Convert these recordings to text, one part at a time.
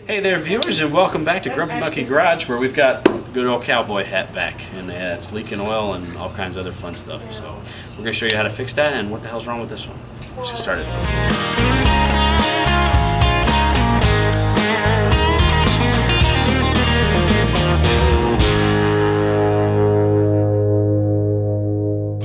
Hey there viewers, and welcome back to Grumpy Monkey Garage, where we've got good old cowboy hat back, and it's leaking oil and all kinds of other fun stuff. So we're going to show you how to fix that and what the hell's wrong with this one. Let's get started.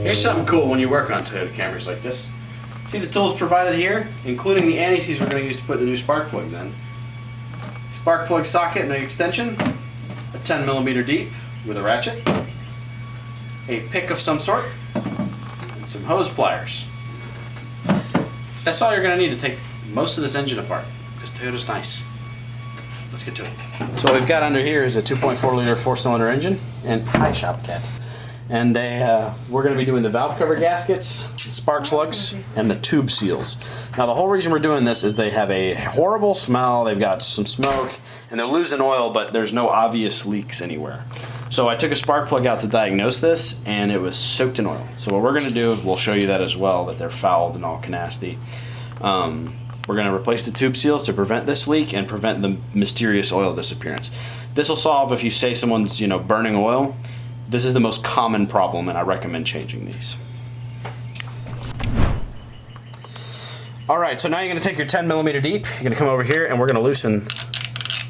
Here's something cool when you work on Toyota Camrys like this. See the tools provided here, including the anti-seize we're going to use to put the new spark plugs in. Spark plug socket and an extension, a 10mm deep with a ratchet, a pick of some sort, and some hose pliers. That's all you're going to need to take most of this engine apart, because Toyota's nice. Let's get to it. So what we've got under here is a 2.4 liter 4-cylinder engine, and hi shop cat. And we're going to be doing the valve cover gaskets, the spark plugs, and the tube seals. Now the whole reason we're doing this is they have a horrible smell, they've got some smoke, and they're losing oil, but there's no obvious leaks anywhere. So I took a spark plug out to diagnose this, and it was soaked in oil. So what we're going to do, we'll show you that as well, that they're fouled and all nasty. We're going to replace the tube seals to prevent this leak and prevent the mysterious oil disappearance. This will solve if you say someone's, burning oil. This is the most common problem, and I recommend changing these. All right, so now you're gonna take your 10mm deep, you're gonna come over here, and we're gonna loosen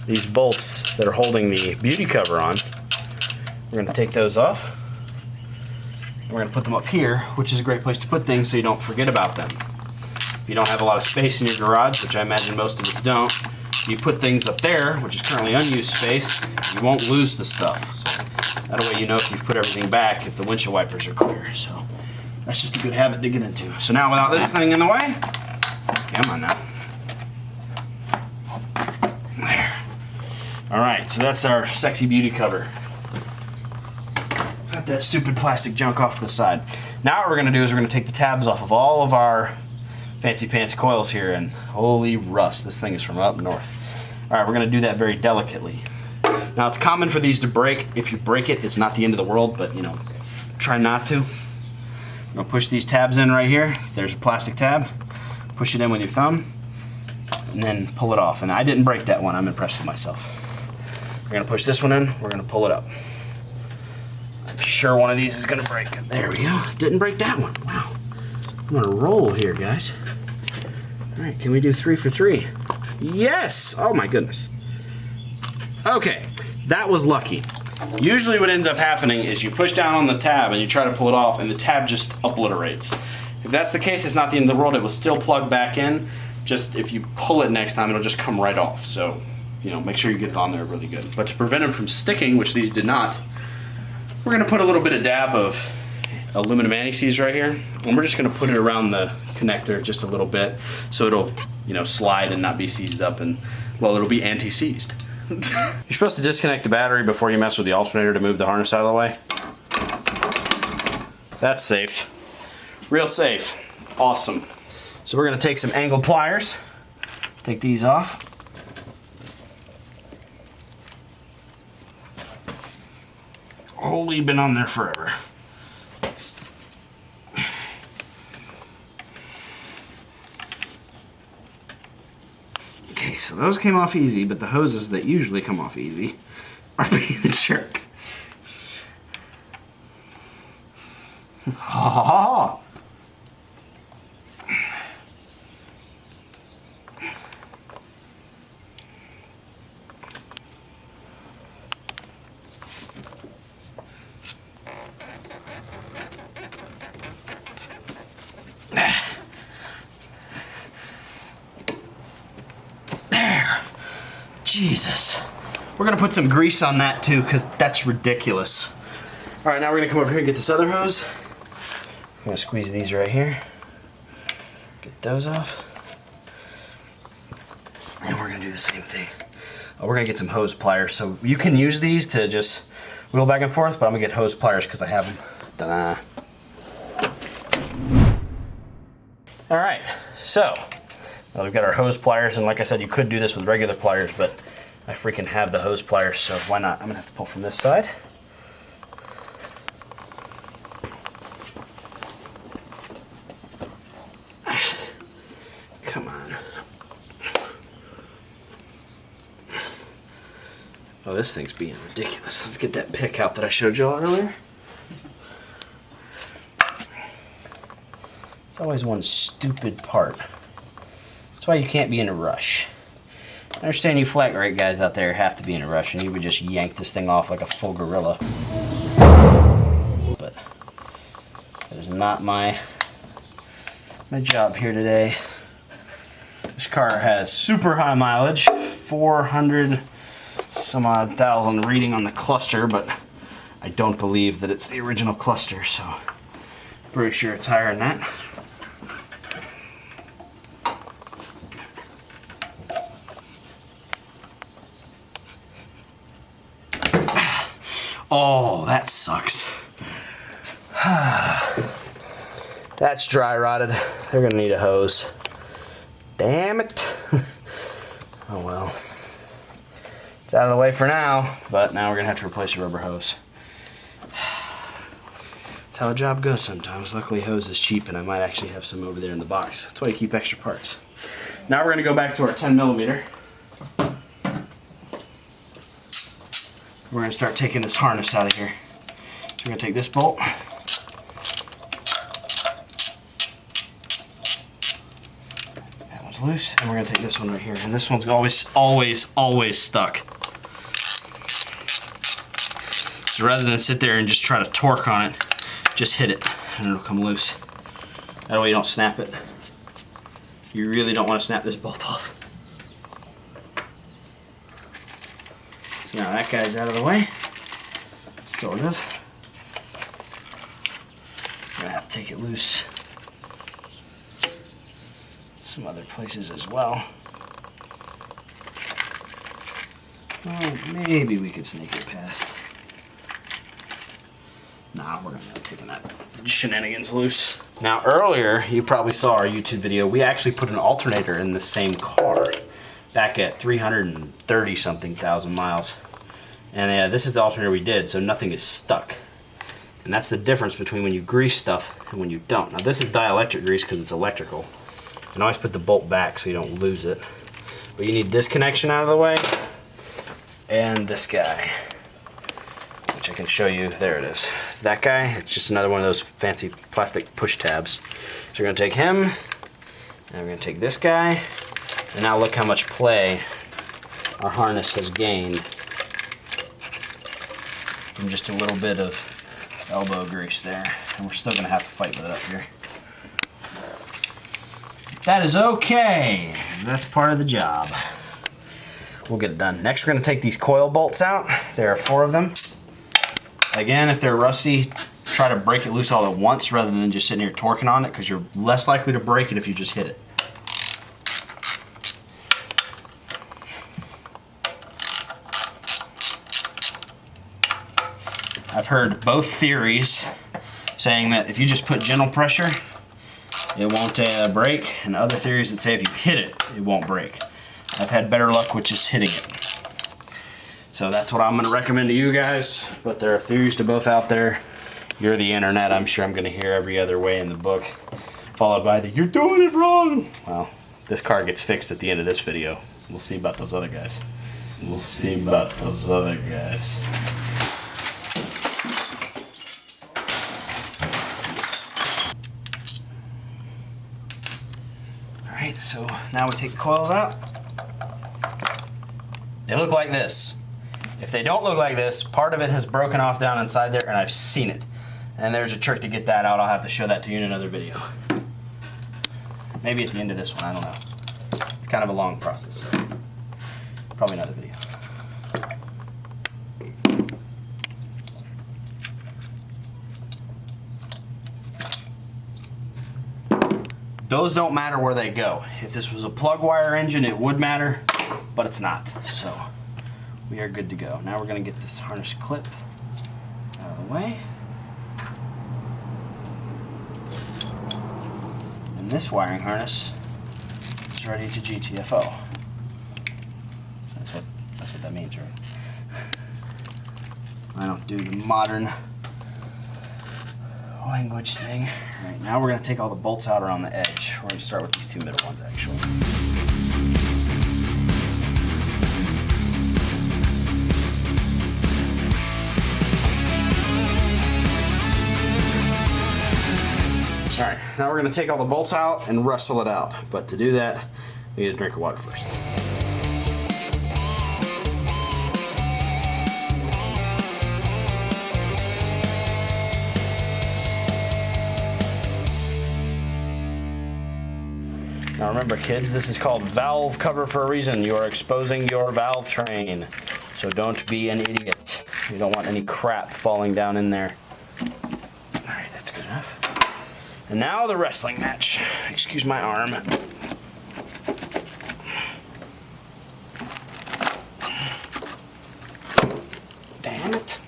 these bolts that are holding the beauty cover on. We're gonna take those off. And we're gonna put them up here, which is a great place to put things so you don't forget about them. If you don't have a lot of space in your garage, which I imagine most of us don't, you put things up there, which is currently unused space, you won't lose the stuff. So that way you know if you've put everything back, if the windshield wipers are clear. So that's just a good habit to get into. So now without this thing in the way, come on now. There. All right, so that's our sexy beauty cover. Set that stupid plastic junk off to the side. Now what we're gonna do is we're gonna take the tabs off of all of our fancy pants coils here, and holy rust, this thing is from up north. All right, we're gonna do that very delicately. Now it's common for these to break. If you break it, it's not the end of the world, but try not to. I'm gonna push these tabs in right here. There's a plastic tab. Push it in with your thumb, and then pull it off. And I didn't break that one, I'm impressed with myself. We're gonna push this one in, we're gonna pull it up. I'm sure one of these is gonna break. There we go, didn't break that one, wow. I'm on a roll here, guys. All right, can we do 3 for 3? Yes, oh my goodness. Okay, that was lucky. Usually what ends up happening is you push down on the tab and you try to pull it off and the tab just obliterates. If that's the case, it's not the end of the world. It will still plug back in. Just if you pull it next time, it'll just come right off. So, make sure you get it on there really good. But to prevent them from sticking, which these did not, we're gonna put a little bit of dab of aluminum anti-seize right here. And we're just gonna put it around the connector just a little bit so it'll, slide and not be seized up, and, well, it'll be anti-seized. You're supposed to disconnect the battery before you mess with the alternator to move the harness out of the way. That's safe. Real safe. Awesome. So we're going to take some angled pliers. Take these off. Holy, been on there forever. Okay, so those came off easy, but the hoses that usually come off easy are being a jerk. Ha ha ha! Jesus. We're gonna put some grease on that too, because that's ridiculous. All right, now we're gonna come over here and get this other hose. I'm gonna squeeze these right here. Get those off. And we're gonna do the same thing. We're gonna get some hose pliers. So you can use these to just wheel back and forth, but I'm gonna get hose pliers because I have them. Ta-da. All right, so now we've got our hose pliers, and like I said, you could do this with regular pliers, but I freaking have the hose pliers, so why not? I'm gonna have to pull from this side. Come on. Oh, this thing's being ridiculous. Let's get that pick out that I showed y'all earlier. It's always one stupid part. That's why you can't be in a rush. I understand you flat rate guys out there have to be in a rush and you would just yank this thing off like a full gorilla. But that is not my job here today. This car has super high mileage, 400 some odd thousand reading on the cluster, but I don't believe that it's the original cluster, so pretty sure it's higher than that. Oh, that sucks. That's dry rotted. They're gonna need a hose. Damn it. Oh well. It's out of the way for now, but now we're gonna have to replace the rubber hose. That's how a job goes sometimes. Luckily hose is cheap and I might actually have some over there in the box. That's why you keep extra parts. Now we're gonna go back to our 10mm. We're gonna start taking this harness out of here. So we're gonna take this bolt. That one's loose, and we're gonna take this one right here. And this one's always stuck. So rather than sit there and just try to torque on it, just hit it and it'll come loose. That way you don't snap it. You really don't want to snap this bolt off. So now that guy's out of the way, sort of. I'm gonna have to take it loose some other places as well. Oh, maybe we could sneak it past. Nah, we're gonna end up taking that shenanigans loose. Now earlier, you probably saw our YouTube video, we actually put an alternator in the same car back at 330 something thousand miles. And this is the alternator we did, so nothing is stuck. And that's the difference between when you grease stuff and when you don't. Now this is dielectric grease because it's electrical. And always put the bolt back so you don't lose it. But you need this connection out of the way and this guy, which I can show you. There it is. That guy, it's just another one of those fancy plastic push tabs. So we're gonna take him, and we're gonna take this guy, and now look how much play our harness has gained from just a little bit of elbow grease there. And we're still gonna have to fight with it up here. That is okay, 'cause that's part of the job. We'll get it done. Next, we're gonna take these coil bolts out. There are 4 of them. Again, if they're rusty, try to break it loose all at once rather than just sitting here torquing on it, because you're less likely to break it if you just hit it. I've heard both theories saying that if you just put gentle pressure, it won't break, and other theories that say if you hit it, it won't break. I've had better luck with just hitting it. So that's what I'm gonna recommend to you guys, but there are theories to both out there. You're the internet, I'm sure I'm gonna hear every other way in the book, followed by the, you're doing it wrong. Well, this car gets fixed at the end of this video. We'll see about those other guys. We'll see about those other guys. Alright, so now we take the coils out. They look like this. If they don't look like this, part of it has broken off down inside there, and I've seen it. And there's a trick to get that out. I'll have to show that to you in another video. Maybe at the end of this one, I don't know. It's kind of a long process, so probably another video. Those don't matter where they go. If this was a plug wire engine, it would matter, but it's not. So we are good to go. Now we're gonna get this harness clip out of the way. And this wiring harness is ready to GTFO. That's what that means, right? I don't do the modern language thing. All right, now we're gonna take all the bolts out around the edge. We're gonna start with these 2 middle ones, actually. now we're gonna take all the bolts out and wrestle it out. But to do that, we need a drink of water first. Now remember kids, this is called valve cover for a reason. You are exposing your valve train. So don't be an idiot. You don't want any crap falling down in there. All right, that's good enough. And now the wrestling match. Excuse my arm. Damn it.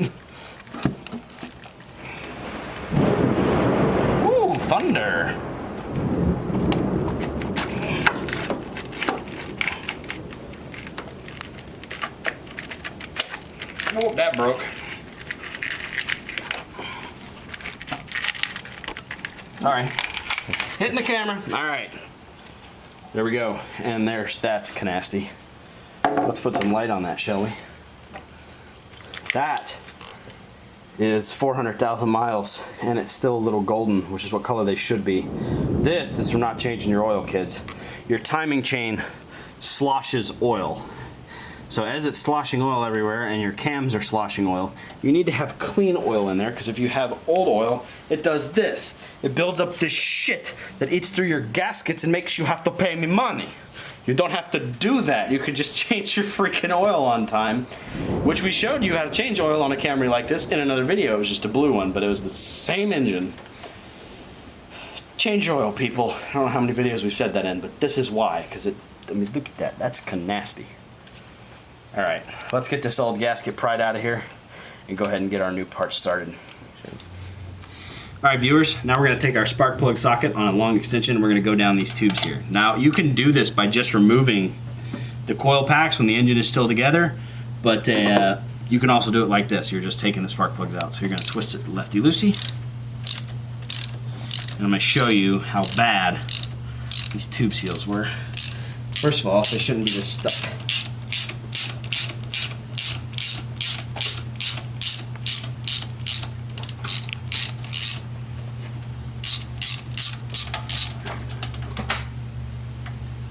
Ooh, thunder. Oh, that broke. Sorry. Hitting the camera. All right. There we go. And that's nasty. Let's put some light on that, shall we? That is 400,000 miles, and it's still a little golden, which is what color they should be. This is from not changing your oil, kids. Your timing chain sloshes oil. So as it's sloshing oil everywhere and your cams are sloshing oil, you need to have clean oil in there, because if you have old oil, it does this. It builds up this shit that eats through your gaskets and makes you have to pay me money. You don't have to do that. You can just change your freaking oil on time, which we showed you how to change oil on a Camry like this in another video. It was just a blue one, but it was the same engine. Change your oil, people. I don't know how many videos we've said that in, but this is why, because I mean, look at that. That's nasty. All right, let's get this old gasket pried out of here and go ahead and get our new part started. All right, viewers, now we're gonna take our spark plug socket on a long extension and we're gonna go down these tubes here. Now, you can do this by just removing the coil packs when the engine is still together, but you can also do it like this. You're just taking the spark plugs out. So you're gonna twist it lefty-loosey. And I'm gonna show you how bad these tube seals were. First of all, they shouldn't be this stuck.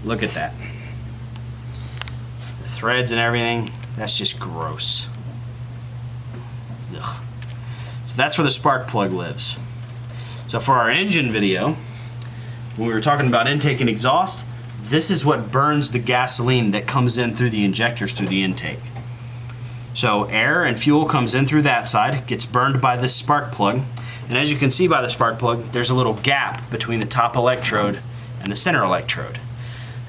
Look at that. The threads and everything, that's just gross. Ugh. So that's where the spark plug lives. So for our engine video, when we were talking about intake and exhaust, this is what burns the gasoline that comes in through the injectors through the intake. So air and fuel comes in through that side, gets burned by this spark plug, and as you can see by the spark plug, there's a little gap between the top electrode and the center electrode.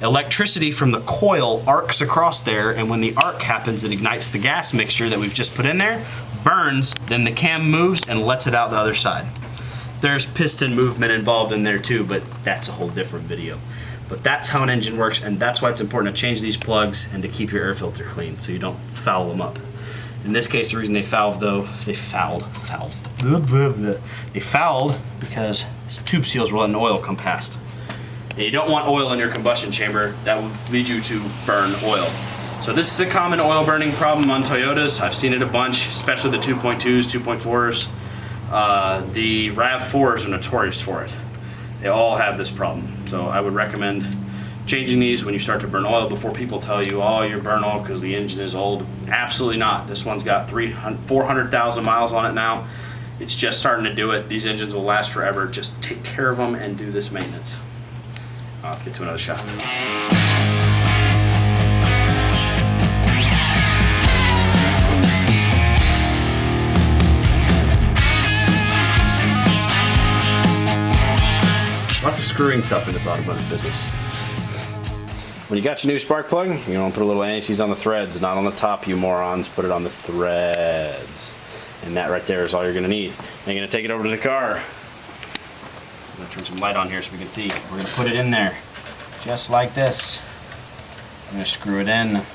Electricity from the coil arcs across there, and when the arc happens, it ignites the gas mixture that we've just put in there, burns, then the cam moves and lets it out the other side. There's piston movement involved in there too, but that's a whole different video. But that's how an engine works, and that's why it's important to change these plugs and to keep your air filter clean so you don't foul them up. In this case, the reason they fouled because these tube seals were letting oil come past. And you don't want oil in your combustion chamber. That will lead you to burn oil. So this is a common oil burning problem on Toyotas. I've seen it a bunch, especially the 2.2s, 2.4s. The Rav-4s are notorious for it. They all have this problem. So I would recommend changing these when you start to burn oil before people tell you, oh, you burn oil because the engine is old. Absolutely not. This one's got 400,000 miles on it now. It's just starting to do it. These engines will last forever. Just take care of them and do this maintenance. Let's get to another shot. Lots of screwing stuff in this automotive business. When you got your new spark plug, you're gonna put a little anti-seize on the threads, not on the top, you morons. Put it on the threads. And that right there is all you're gonna need. Now you're gonna take it over to the car. I'm gonna turn some light on here so we can see. We're gonna put it in there, just like this. I'm gonna screw it in. And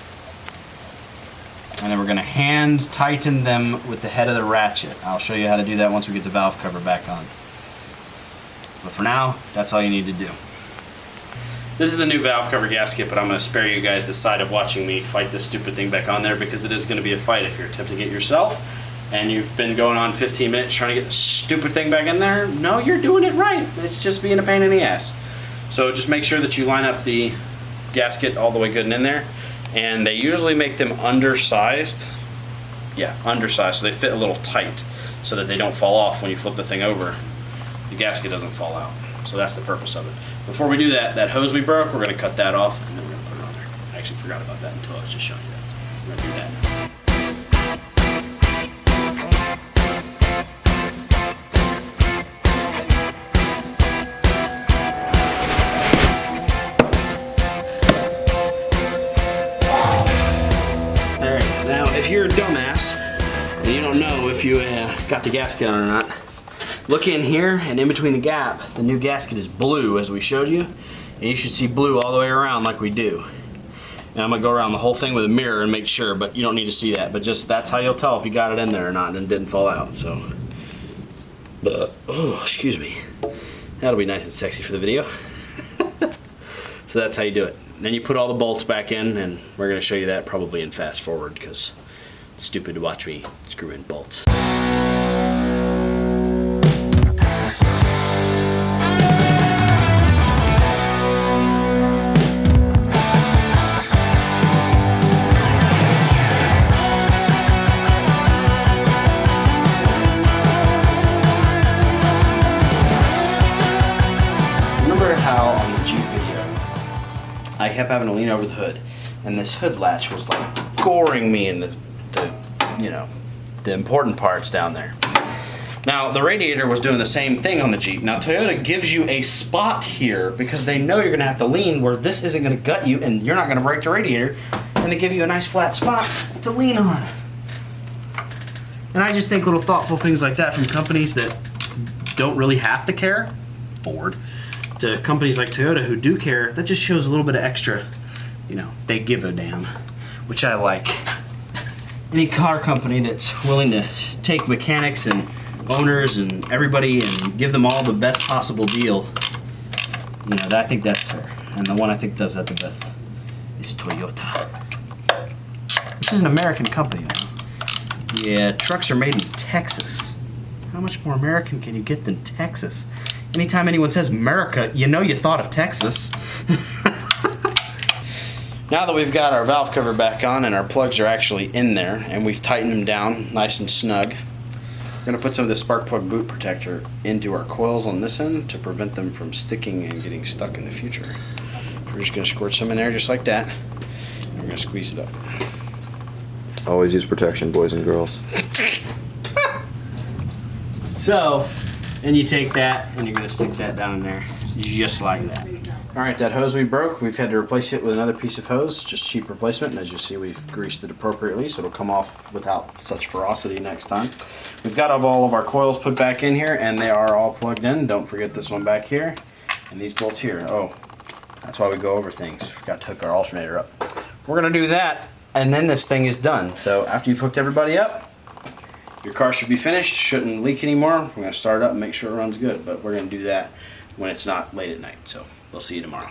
then we're gonna hand tighten them with the head of the ratchet. I'll show you how to do that once we get the valve cover back on. But for now, that's all you need to do. This is the new valve cover gasket, but I'm gonna spare you guys the side of watching me fight this stupid thing back on there because it is gonna be a fight if you're attempting it yourself. and you've been going on 15 minutes trying to get the stupid thing back in there, no, you're doing it right. It's just being a pain in the ass. So just make sure that you line up the gasket all the way good and in there. And they usually make them undersized. Yeah, undersized, so they fit a little tight so that they don't fall off when you flip the thing over. The gasket doesn't fall out. So that's the purpose of it. Before we do that, that hose we broke, we're gonna cut that off and then we're gonna put it on there. I actually forgot about that until I was just showing you that. So we're gonna do that. Alright, now if you're a dumbass and you don't know if you got the gasket on or not, look in here, and in between the gap, the new gasket is blue, as we showed you. And you should see blue all the way around like we do. Now I'm gonna go around the whole thing with a mirror and make sure, but you don't need to see that. But just, that's how you'll tell if you got it in there or not and it didn't fall out, so. But, oh, excuse me. That'll be nice and sexy for the video. So that's how you do it. Then you put all the bolts back in, and we're gonna show you that probably in fast forward, because it's stupid to watch me screw in bolts. How on the Jeep video I kept having to lean over the hood, and this hood latch was like goring me in the you know, the important parts down there. Now the radiator was doing the same thing on the Jeep. Now Toyota gives you a spot here because they know you're gonna have to lean where this isn't gonna gut you and you're not gonna break the radiator, and they give you a nice flat spot to lean on. And I just think little thoughtful things like that from companies that don't really have to care, Ford, to companies like Toyota who do care, that just shows a little bit of extra, you know, they give a damn, which I like. Any car company that's willing to take mechanics and owners and everybody and give them all the best possible deal, you know, I think that's fair. And the one I think does that the best is Toyota, which is an American company now. Yeah, trucks are made in Texas. How much more American can you get than Texas? Anytime anyone says America, you know you thought of Texas. Now that we've got our valve cover back on and our plugs are actually in there and we've tightened them down nice and snug, we're going to put some of this spark plug boot protector into our coils on this end to prevent them from sticking and getting stuck in the future. We're just going to squirt some in there just like that, and we're going to squeeze it up. Always use protection, boys and girls. So, and you take that and you're gonna stick that down in there, just like that. All right, that hose we broke, we've had to replace it with another piece of hose, just cheap replacement. And as you see, we've greased it appropriately, so it'll come off without such ferocity next time. We've got all of our coils put back in here, and they are all plugged in. Don't forget this one back here, and these bolts here. Oh, that's why we go over things. Forgot to hook our alternator up. We're gonna do that, and then this thing is done. So after you've hooked everybody up, your car should be finished, shouldn't leak anymore. We're gonna start it up and make sure it runs good, but we're gonna do that when it's not late at night. So we'll see you tomorrow.